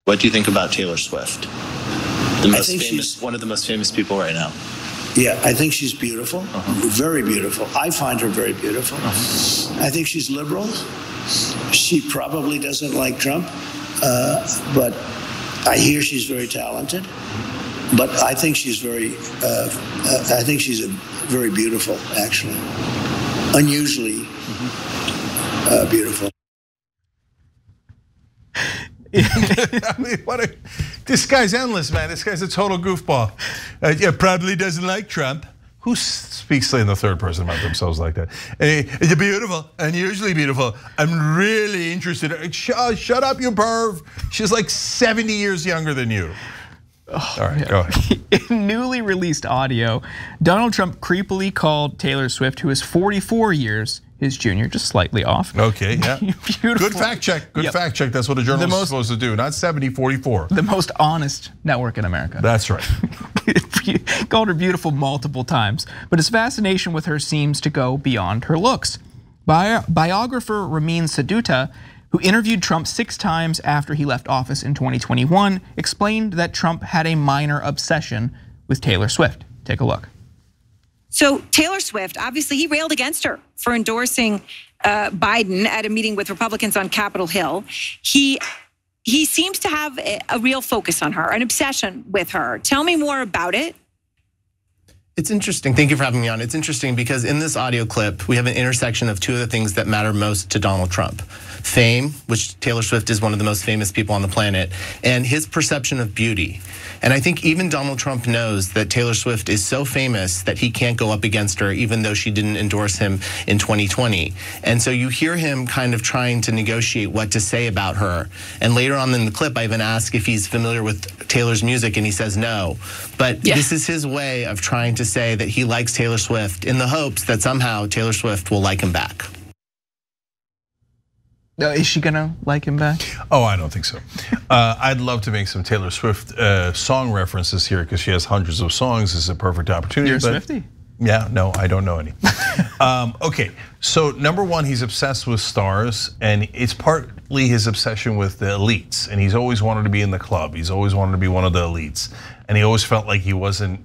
What do you think about Taylor Swift? One of the most famous people right now. Yeah, I think she's beautiful, very beautiful. I find her very beautiful. I think she's liberal. She probably doesn't like Trump, but I hear she's very talented. But I think she's very beautiful, actually. Unusually beautiful. I mean, this guy's endless, man. This guy's a total goofball. Yeah, probably doesn't like Trump. Who speaks in the third person about themselves like that? It's beautiful, unusually beautiful. I'm really interested. Shut up, you perv. She's like 70 years younger than you. Oh, all right, go ahead. In newly released audio, Donald Trump creepily called Taylor Swift, who is 44 years his junior, just slightly off. Okay, yeah. Beautiful. Good fact check. Good fact check. That's what a journalist is supposed to do. Not 70, 44. The most honest network in America. That's right. Called her beautiful multiple times, but his fascination with her seems to go beyond her looks. Biographer Ramin Setoodeh, who interviewed Trump 6 times after he left office in 2021, explained that Trump had a minor obsession with Taylor Swift. Take a look. So Taylor Swift, obviously he railed against her for endorsing Biden at a meeting with Republicans on Capitol Hill. He seems to have a real focus on her, an obsession with her. Tell me more about it. It's interesting. Thank you for having me on. It's interesting because in this audio clip, we have an intersection of 2 of the things that matter most to Donald Trump. Fame, which Taylor Swift is one of the most famous people on the planet, and his perception of beauty. And I think even Donald Trump knows that Taylor Swift is so famous that he can't go up against her, even though she didn't endorse him in 2020. And so you hear him kind of trying to negotiate what to say about her. And later on in the clip, I even ask if he's familiar with Taylor's music, and he says no. But this is his way of trying to say that he likes Taylor Swift in the hopes that somehow Taylor Swift will like him back. Is she gonna like him back? Oh, I don't think so. I'd love to make some Taylor Swift song references here because she has hundreds of songs. This is a perfect opportunity. You're a Swiftie? Yeah, no, I don't know any. Okay, so number one, he's obsessed with stars, and it's partly his obsession with the elites. And he's always wanted to be in the club. He's always wanted to be one of the elites. And he always felt like he wasn't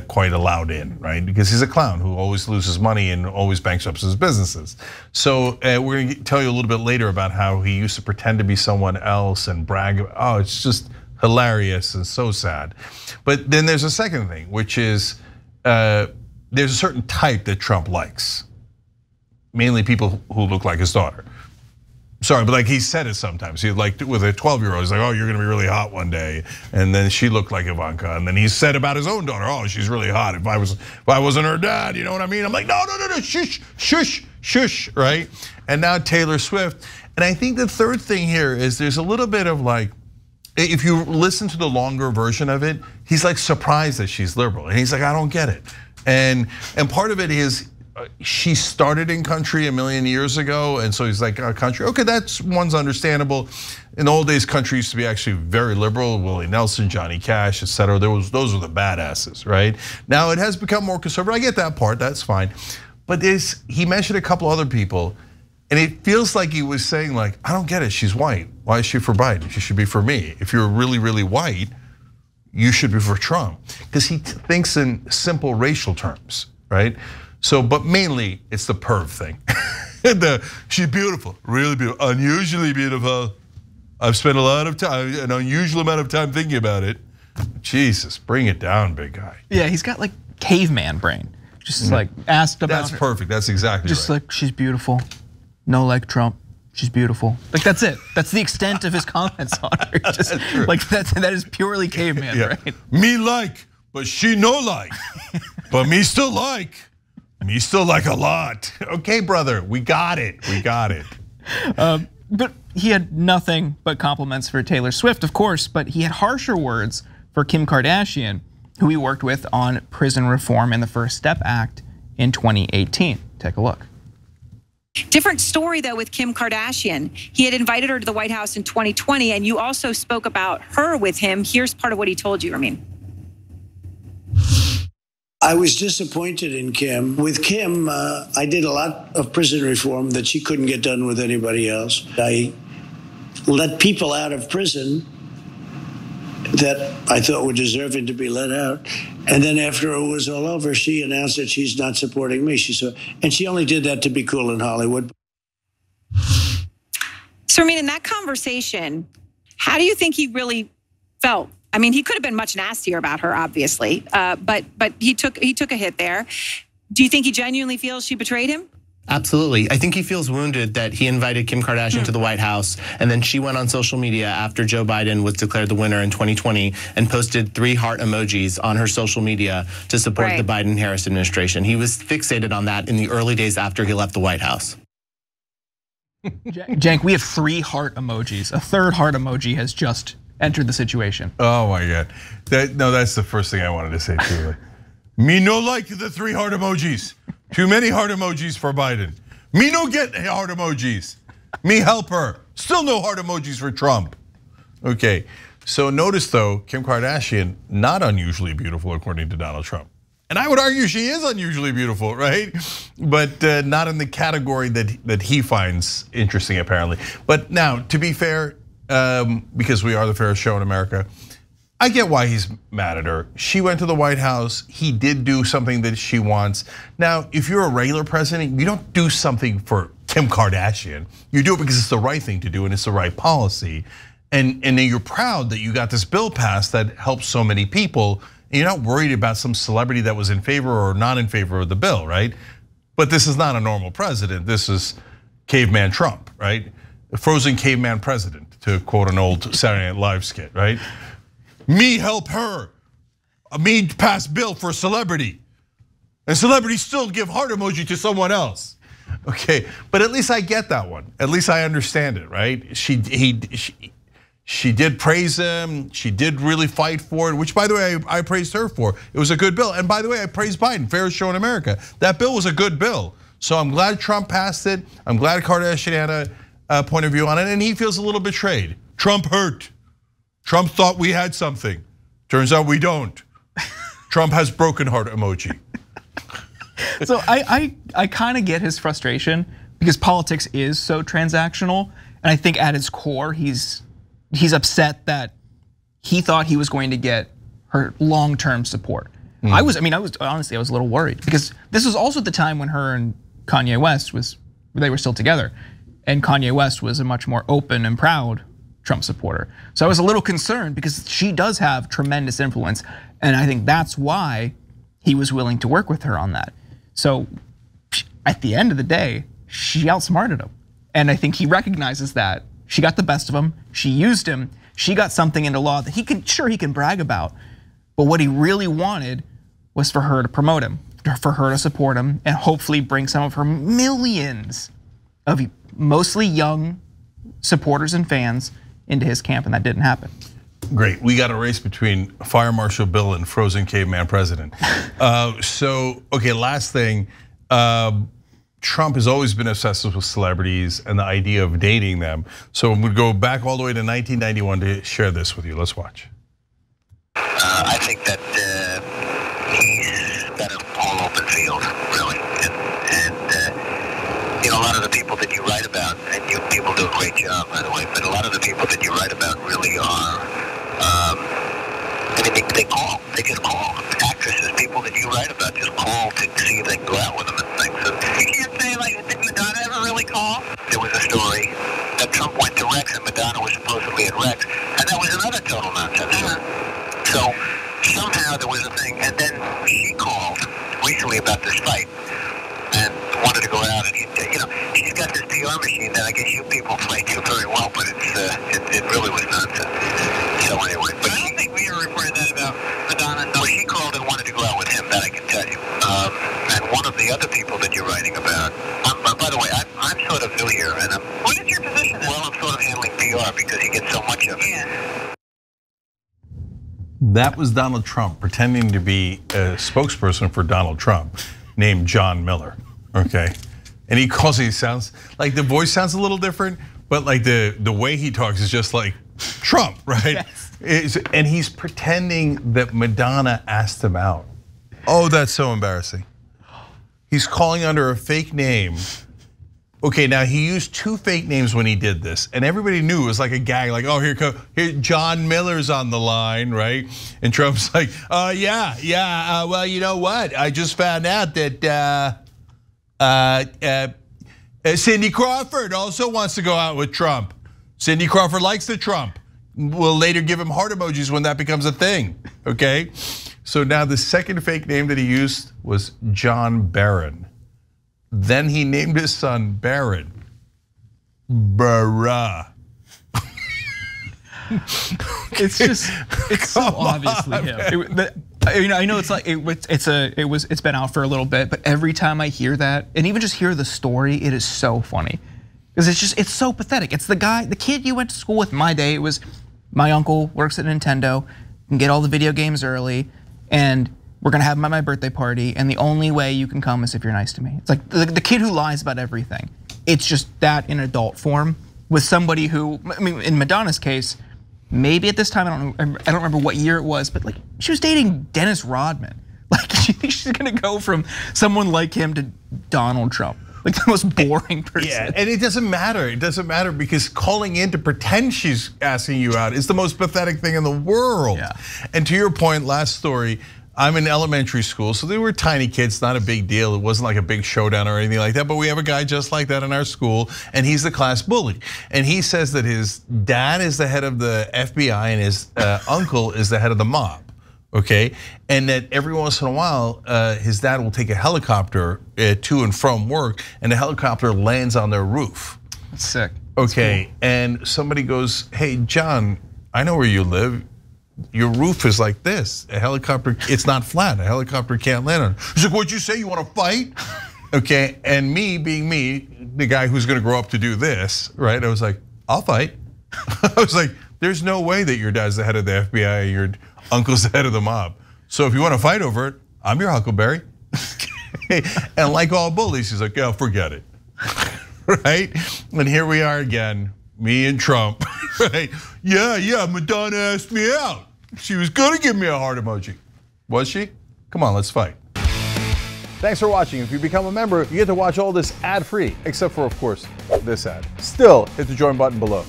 quite allowed in, right? Because he's a clown who always loses money and always bankrupts his businesses. So we're gonna tell you a little bit later about how he used to pretend to be someone else and brag. Oh, it's just hilarious and so sad. But then there's a second thing, which is there's a certain type that Trump likes. Mainly people who look like his daughter. Sorry, but like he said it sometimes. He like with a 12-year-old, he's like, "Oh, you're gonna be really hot one day," and then she looked like Ivanka. And then he said about his own daughter, "Oh, she's really hot. If I wasn't her dad, you know what I mean?" I'm like, no, shush, shush, shush, right? And now Taylor Swift. And I think the third thing here is there's a little bit of like, if you listen to the longer version of it, he's like surprised that she's liberal, and he's like, "I don't get it." And part of it is, she started in country a million years ago, and so he's like, country, okay, that's one's understandable. In the old days, country used to be actually very liberal. Willie Nelson, Johnny Cash, etc. Those were the badasses, right? Now it has become more conservative. I get that part, that's fine. But he mentioned a couple other people, and it feels like he was saying like, I don't get it, she's white. Why is she for Biden? She should be for me. If you're really, really white, you should be for Trump. Because he thinks in simple racial terms, right? So, but mainly it's the perv thing. She's beautiful, really beautiful, unusually beautiful. I've spent a lot of time, an unusual amount of time thinking about it. Jesus, bring it down, big guy. Yeah, he's got like caveman brain. Just like asked about That's her. perfect, that's exactly Just right. like, she's beautiful, no like Trump. She's beautiful. Like that's it. That's the extent of his comments on her. Just like that is purely caveman, right? Me like, but she no like. But me still like. Me still like a lot. Okay, brother, we got it. We got it. But he had nothing but compliments for Taylor Swift, of course, but he had harsher words for Kim Kardashian, who he worked with on prison reform and the First Step Act in 2018. Take a look. Different story though with Kim Kardashian. He had invited her to the White House in 2020, and you also spoke about her with him. Here's part of what he told you, Ramin. I was disappointed in Kim. With Kim, I did a lot of prison reform that she couldn't get done with anybody else. I let people out of prison that I thought were deserving to be let out. And then after it was all over, she announced that she's not supporting me. And she only did that to be cool in Hollywood. So, I mean, in that conversation, how do you think he really felt? I mean, he could have been much nastier about her, obviously, but he took a hit there. Do you think he genuinely feels she betrayed him? Absolutely. I think he feels wounded that he invited Kim Kardashian to the White House, and then she went on social media after Joe Biden was declared the winner in 2020 and posted 3 heart emojis on her social media to support the Biden-Harris administration. He was fixated on that in the early days after he left the White House. Cenk, we have 3 heart emojis. A 3rd heart emoji has just entered the situation. Oh my God. That's the first thing I wanted to say too. Me no like the 3 heart emojis. Too many heart emojis for Biden. Me no get heart emojis. Me help her. Still no heart emojis for Trump. Okay, so notice though, Kim Kardashian, not unusually beautiful according to Donald Trump. And I would argue she is unusually beautiful, right? But not in the category that he finds interesting apparently. But now, to be fair, because we are the fairest show in America, I get why he's mad at her. She went to the White House. He did do something that she wants. Now, if you're a regular president, you don't do something for Kim Kardashian. You do it because it's the right thing to do and it's the right policy. And then you're proud that you got this bill passed that helps so many people. And you're not worried about some celebrity that was in favor or not in favor of the bill, right? But this is not a normal president. This is caveman Trump, right? A frozen caveman president, to quote an old Saturday Night Live skit, right? Me help her. Me pass bill for celebrity. And celebrities still give heart emoji to someone else. Okay, but at least I get that one. At least I understand it, right? She did praise him. She did really fight for it, which by the way, I praised her for. It was a good bill. And by the way, I praised Biden, fairest show in America. That bill was a good bill. So I'm glad Trump passed it. I'm glad Kardashian had a point of view on it, and he feels a little betrayed. Trump hurt. Trump thought we had something. Turns out we don't. Trump has broken heart emoji. So I kind of get his frustration because politics is so transactional, and I think at its core he's upset that he thought he was going to get her long-term support. I was honestly a little worried because this was also the time when her and Kanye West they were still together, and Kanye West was a much more open and proud Trump supporter. So I was a little concerned because she does have tremendous influence, and I think that's why he was willing to work with her on that. So at the end of the day, she outsmarted him, and I think he recognizes that. She got the best of him, she used him, she got something into law that he can brag about, but what he really wanted was for her to promote him, for her to support him, and hopefully bring some of her millions of mostly young supporters and fans into his camp, and that didn't happen. Great, we got a race between Fire Marshal Bill and frozen caveman president. So, okay, last thing, Trump has always been obsessed with celebrities and the idea of dating them. So I'm gonna go back all the way to 1991 to share this with you, let's watch. I think that he's got a whole open field, really, and you know, a lot of the people that you write about, and you people do a great job, by the way, but a lot of the people that you write about really are, I mean, they call, they just call. Actresses, people that you write about just call to see if they can go out with them and things. So you can't say, like, did Madonna ever really call? There was a story that Trump went to Rex and Madonna was supposedly at Rex, and that was another total nonsense story. So somehow there was a thing, and then she called recently about this fight and wanted to go out, and you know, she's got this PR machine that I guess you people play to very well, but it really was nonsense. So anyway, but I don't think we ever reported that about Madonna. No, she called and wanted to go out with him, that I can tell you. And one of the other people that you're writing about, by the way, I'm sort of new here, and what is your position? Well, I'm sort of handling PR because he gets so much of it. Yeah. That was Donald Trump pretending to be a spokesperson for Donald Trump named John Miller, okay? And he calls, he sounds, like the voice sounds a little different, but like the way he talks is just like Trump, right? Yes. And he's pretending that Madonna asked him out. Oh, that's so embarrassing. He's calling under a fake name Okay, now he used 2 fake names when he did this, and everybody knew it was like a gag, like, oh, here John Miller's on the line, right? And Trump's like, yeah, well, you know what? I just found out that Cindy Crawford also wants to go out with Trump. Cindy Crawford likes the Trump. We'll later give him heart emojis when that becomes a thing, okay? So now the second fake name that he used was John Barron. Then he named his son Barron. Bruh. It's so obviously him. I know it's like it's been out for a little bit, but every time I hear that, and even just hear the story, it is so funny because it's so pathetic. It's the kid you went to school with. In my day, it was my uncle works at Nintendo, can get all the video games early, and we're gonna have my birthday party, and the only way you can come is if you're nice to me. It's like the kid who lies about everything. It's just that in adult form with somebody who, I mean, in Madonna's case, maybe at this time, I don't remember what year it was, but like she was dating Dennis Rodman. Like she thinks she's gonna go from someone like him to Donald Trump, like the most boring person. Yeah, and it doesn't matter. It doesn't matter because calling in to pretend she's asking you out is the most pathetic thing in the world. Yeah. And to your point, last story, I'm in elementary school, so they were tiny kids, not a big deal. It wasn't like a big showdown or anything like that, but we have a guy just like that in our school, and he's the class bully. And he says that his dad is the head of the FBI and his uncle is the head of the mob, okay? And that every once in a while, his dad will take a helicopter to and from work, and the helicopter lands on their roof. That's sick. Okay, cool. And somebody goes, hey, John, I know where you live. Your roof is like this. A helicopter, it's not flat. A helicopter can't land on it. He's like, what'd you say? You want to fight? Okay, and me being me, the guy who's going to grow up to do this, right? I was like, I'll fight. I was like, there's no way that your dad's the head of the FBI and your uncle's the head of the mob. So if you want to fight over it, I'm your Huckleberry. And like all bullies, he's like, yeah, forget it. Right? And here we are again, me and Trump, right? Yeah, Madonna asked me out. She was gonna give me a heart emoji. Was she? Come on, let's fight. Thanks for watching. If you become a member, you get to watch all this ad-free, except for, of course, this ad. Still, hit the join button below.